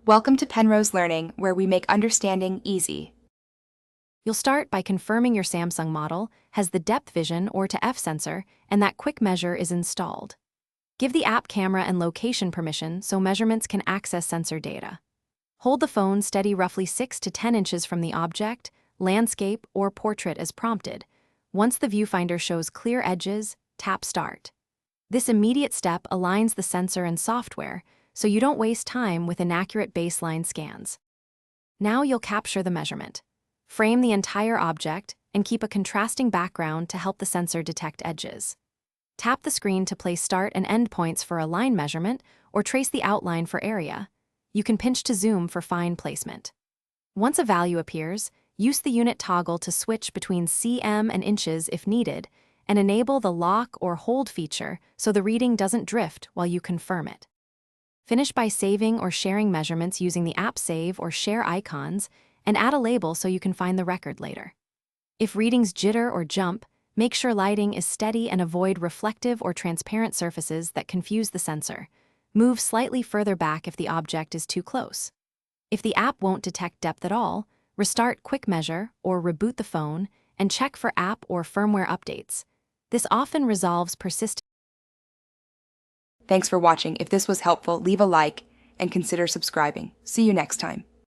Welcome to Penrose Learning, where we make understanding easy. You'll start by confirming your Samsung model has the depth vision or to F sensor and that quick measure is installed. Give the app camera and location permission so measurements can access sensor data. Hold the phone steady roughly 6 to 10 inches from the object, landscape, or portrait as prompted. Once the viewfinder shows clear edges, tap Start. This immediate step aligns the sensor and software, so you don't waste time with inaccurate baseline scans. Now you'll capture the measurement. Frame the entire object and keep a contrasting background to help the sensor detect edges. Tap the screen to place start and end points for a line measurement or trace the outline for area. You can pinch to zoom for fine placement. Once a value appears, use the unit toggle to switch between cm and inches if needed, and enable the lock or hold feature so the reading doesn't drift while you confirm it. Finish by saving or sharing measurements using the app save or share icons, and add a label so you can find the record later. If readings jitter or jump, make sure lighting is steady and avoid reflective or transparent surfaces that confuse the sensor. Move slightly further back if the object is too close. If the app won't detect depth at all, restart Quick Measure or reboot the phone and check for app or firmware updates. This often resolves persistent. Thanks for watching. If this was helpful, leave a like and consider subscribing. See you next time.